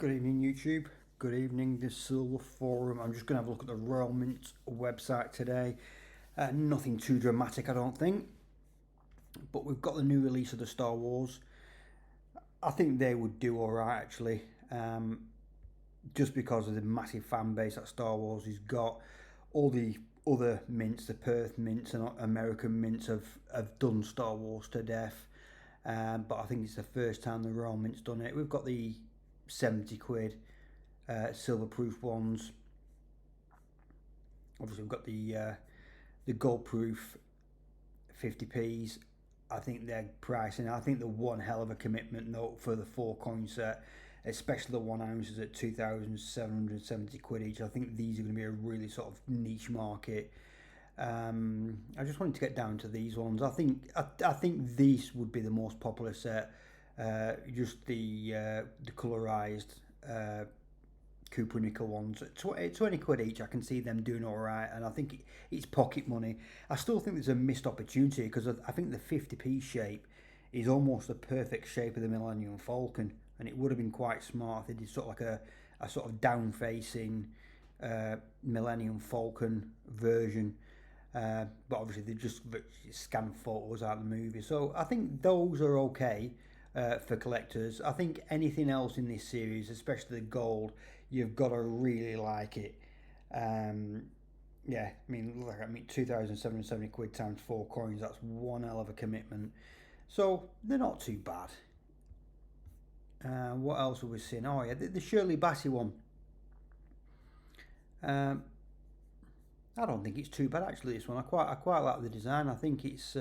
Good evening, YouTube. Good evening, the Silver Forum. I'm just going to have a look at the Royal Mint website today. Nothing too dramatic, I don't think. But we've got the new release of the Star Wars. I think they would do alright, actually. Just because of the massive fan base that Star Wars has got. All the other mints, the Perth mints and American mints, have done Star Wars to death. But I think it's the first time the Royal Mint's done it. We've got the 70 quid silver proof ones. Obviously we've got the gold proof 50p's. I think they're pricing. I think they're one hell of a commitment note for the 4 coin set, especially the 1 ounces at 2,770 quid each. I think these are going to be a really sort of niche market. I just wanted to get down to these ones. I think these would be the most popular set. Just the colorized Cooper nickel ones at 20 quid each. I can see them doing all right, and I think it's pocket money. I still think there's a missed opportunity because I think the 50p shape is almost the perfect shape of the Millennium Falcon, and it would have been quite smart if they did sort of like a sort of down facing Millennium Falcon version. But obviously they just scanned photos out of the movie, so I think those are okay for collectors. I think anything else in this series, especially the gold, you've got to really like it. Yeah, I mean 2,770 quid times 4 coins, that's one hell of a commitment. So they're not too bad. What else have we seen? Oh yeah, the Shirley Bassey one. I don't think it's too bad actually. This one, I quite like the design. I think it's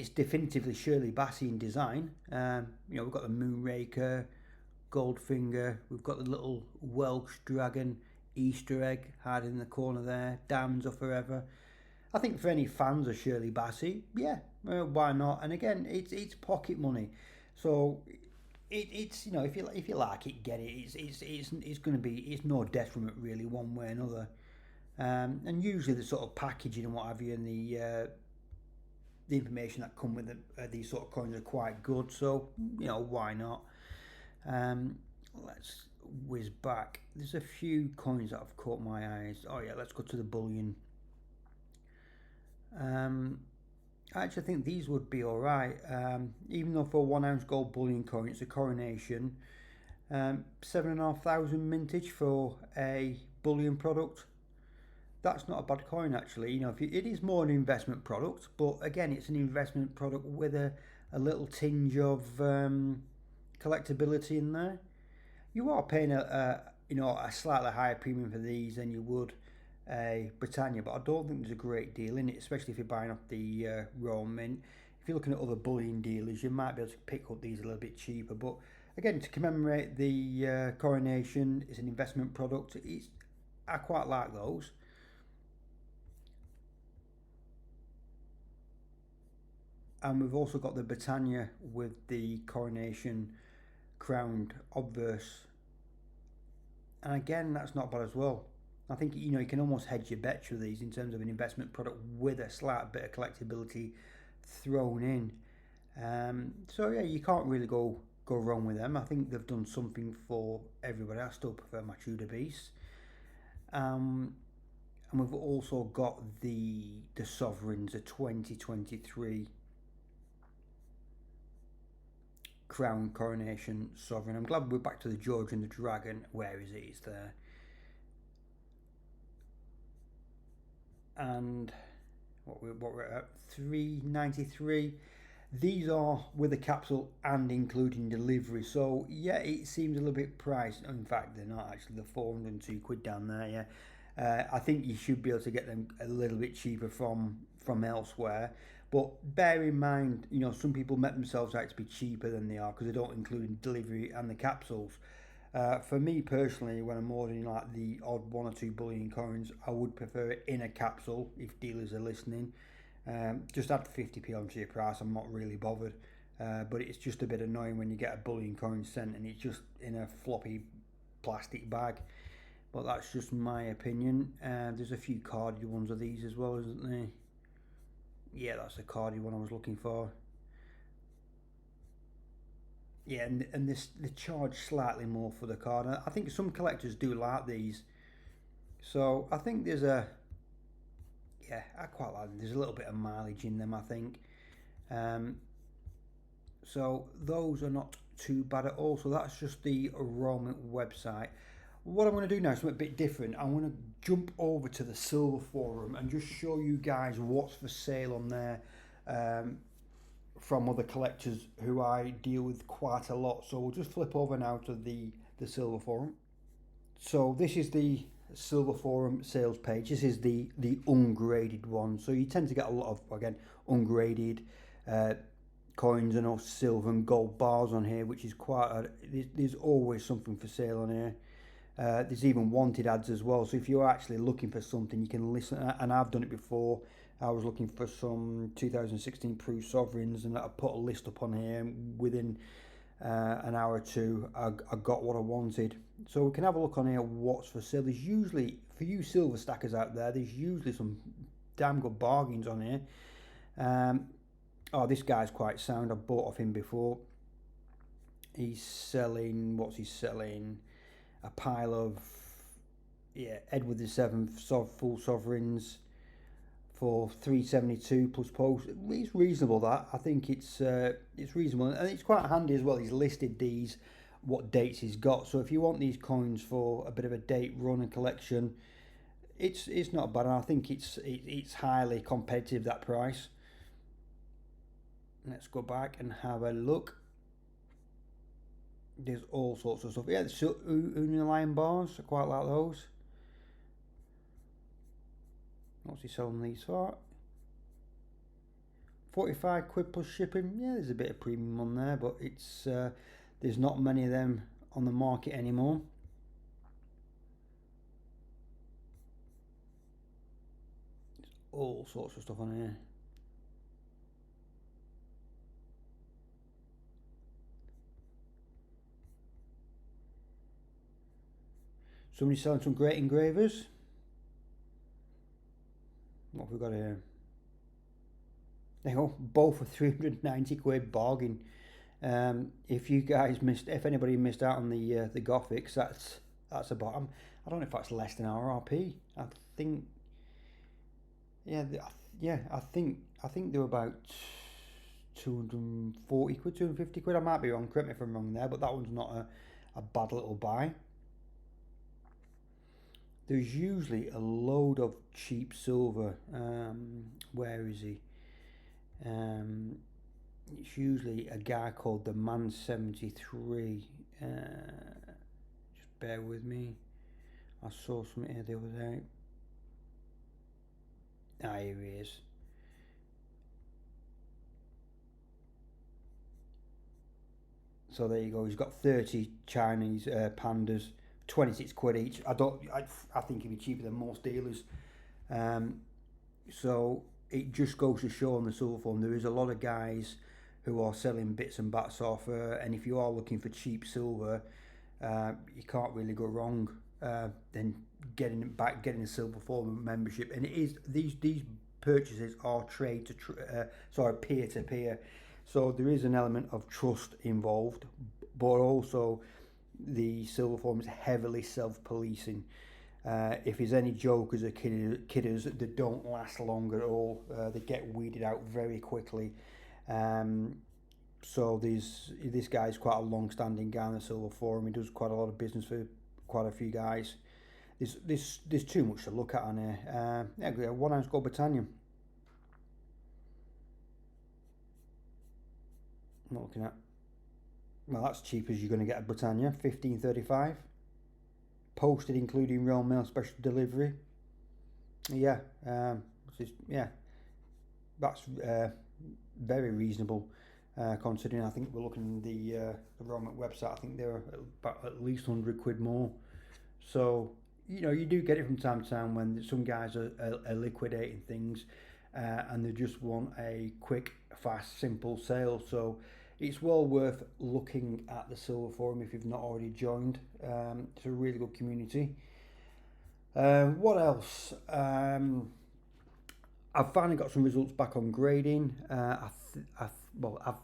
definitively Shirley Bassey in design. We've got the Moonraker, Goldfinger. We've got the little Welsh dragon Easter egg hiding in the corner there. Diamonds Are Forever. I think for any fans of Shirley Bassey, yeah, why not? And again, it's pocket money, so it's if you like it, get it. It's going to be, it's no detriment really one way or another. And usually the sort of packaging and what have you, and the information that come with these sort of coins are quite good. So why not? Let's whiz back. There's a few coins that have caught my eyes. Oh yeah, let's go to the bullion. I actually think these would be all right. Even though for a 1 ounce gold bullion coin, it's a Coronation. 7,500 mintage for a bullion product. That's not a bad coin actually. It is more an investment product, but again, it's an investment product with a little tinge of collectability in there. You are paying a slightly higher premium for these than you would a Britannia, but I don't think there's a great deal in it, especially if you're buying off the Royal Mint. If you're looking at other bullion dealers, you might be able to pick up these a little bit cheaper. But again, to commemorate the Coronation, it's an investment product. I quite like those. And we've also got the Britannia with the Coronation crowned obverse, and again, that's not bad as well. I think you can almost hedge your bets with these in terms of an investment product with a slight bit of collectability thrown in. So yeah, you can't really go wrong with them. I think they've done something for everybody. I still prefer my Tudor Beast. And we've also got the Sovereigns, the 2023 Crown Coronation Sovereign. I'm glad we're back to the George and the Dragon. Where is it? It's there. And what we're at, 393. These are with a capsule and including delivery. So yeah, it seems a little bit priced. In fact, they're not actually. The 402 quid down there. Yeah, I think you should be able to get them a little bit cheaper from elsewhere. But bear in mind, some people make themselves out to be cheaper than they are because they don't include delivery and the capsules. For me personally, when I'm ordering like the odd 1 or 2 bullion coins, I would prefer it in a capsule if dealers are listening. Just add 50p onto your price, I'm not really bothered. But it's just a bit annoying when you get a bullion coin sent and it's just in a floppy plastic bag. But that's just my opinion. There's a few carded ones of these as well, isn't there? Yeah, that's a carded one I was looking for. Yeah, and this they charge slightly more for the card. I think some collectors do like these, so I think there's a yeah, I quite like them. There's a little bit of mileage in them, I think. Um, so those are not too bad at all. So that's just the Royal Mint website. What I'm going to do now is something a bit different. I'm going to jump over to the Silver Forum and just show you guys what's for sale on there. Um, from other collectors who I deal with quite a lot. So we'll just flip over now to the Silver Forum. So this is the Silver Forum sales page. This is the ungraded one. So you tend to get a lot of, again, ungraded coins and also silver and gold bars on here, which is there's always something for sale on here. There's even wanted ads as well. So if you're actually looking for something, you can listen. And I've done it before. I was looking for some 2016 Proof Sovereigns, and I put a list up on here. And within an hour or two, I got what I wanted. So we can have a look on here. What's for sale? There's usually, for you silver stackers out there, there's usually some damn good bargains on here. Oh, this guy's quite sound. I've bought off him before. He's selling. What's he selling? A pile of Edward VII full sovereigns for 372 plus post. It's reasonable, that. I think it's reasonable, and it's quite handy as well. He's listed these, what dates he's got. So if you want these coins for a bit of a date run and collection, it's not bad. And I think it's highly competitive, that price. Let's go back and have a look. There's all sorts of stuff. Yeah, the Union Lion bars. I quite like those. What's he selling these for? 45 quid plus shipping. Yeah, there's a bit of premium on there, but it's there's not many of them on the market anymore. There's all sorts of stuff on here. Somebody's selling some great engravers. What have we got here? There you go, both for 390 quid, bargain. If anybody missed out on the Gothics, that's about. I don't know if that's less than RRP. I think, I think they were about 240 quid, 250 quid. I might be wrong. Correct me if I'm wrong there, but that one's not a bad little buy. There's usually a load of cheap silver. Where is he? It's usually a guy called the Man 73. Just bear with me. I saw something here the other day. Here he is. So there you go. He's got 30 Chinese pandas, 26 quid each. I think he'd be cheaper than most dealers. So it just goes to show on the silver form there is a lot of guys who are selling bits and bats off. And if you are looking for cheap silver, you can't really go wrong. Then getting a silver form membership, and it is these purchases are peer to peer. So there is an element of trust involved, but also the silver form is heavily self-policing. If there's any jokers or kidders that don't last long at all, they get weeded out very quickly. So this guy's quite a long-standing guy in the silver forum. He does quite a lot of business for quite a few guys. There's too much to look at on here. 1 ounce gold Britannia. I'm not looking at. Well, that's cheap as you're going to get a Britannia. 15.35. Posted including Royal Mail special delivery. That's very reasonable considering. I think we're looking at the Royal Mint website. I think they're about at least 100 quid more. So you do get it from time to time when some guys are liquidating things and they just want a quick, fast, simple sale. So it's well worth looking at the Silver Forum if you've not already joined. It's a really good community. What else? I've finally got some results back on grading. I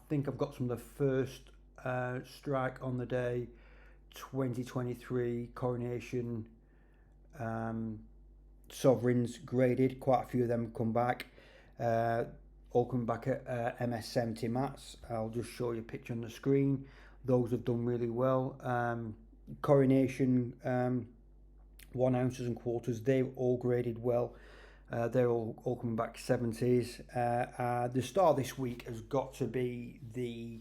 think I've got some of the first strike on the day, 2023 Coronation sovereigns graded. Quite a few of them come back. All come back at MS70 mats. I'll just show you a picture on the screen. Those have done really well. Coronation 1 ounces and quarters, they've all graded well. They're all coming back 70s. The star this week has got to be the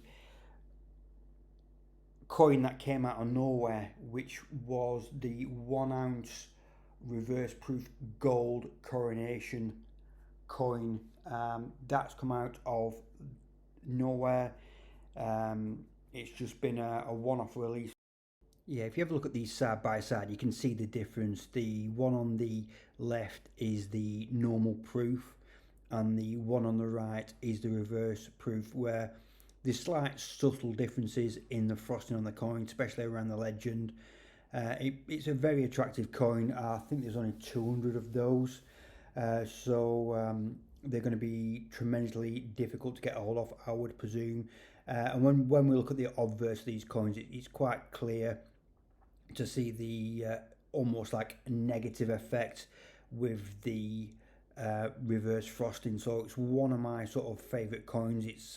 coin that came out of nowhere, which was the 1 ounce reverse proof gold Coronation coin. That's come out of nowhere. It's just been a one-off release. Yeah, if you have a look at these side by side, you can see the difference. The one on the left is the normal proof, and the one on the right is the reverse proof, where there's slight subtle differences in the frosting on the coin, especially around the legend. It's a very attractive coin. I think there's only 200 of those, so they're going to be tremendously difficult to get a hold of, I would presume. And when we look at the obverse of these coins, it's quite clear to see the almost like negative effect with the reverse frosting. So it's one of my sort of favourite coins. It's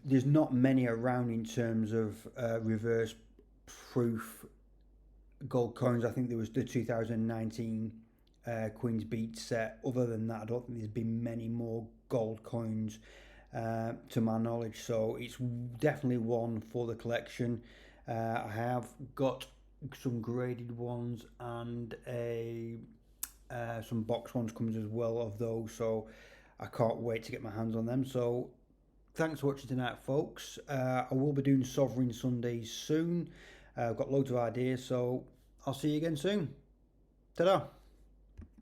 there's not many around in terms of reverse proof gold coins. I think there was the 2019 Queen's Beat set. Other than that, I don't think there's been many more gold coins to my knowledge, so it's definitely one for the collection. I have got some graded ones and some box ones comes as well of those, so I can't wait to get my hands on them. So thanks for watching tonight, folks. I will be doing Sovereign Sundays soon. I've got loads of ideas, so I'll see you again soon. Ta-da!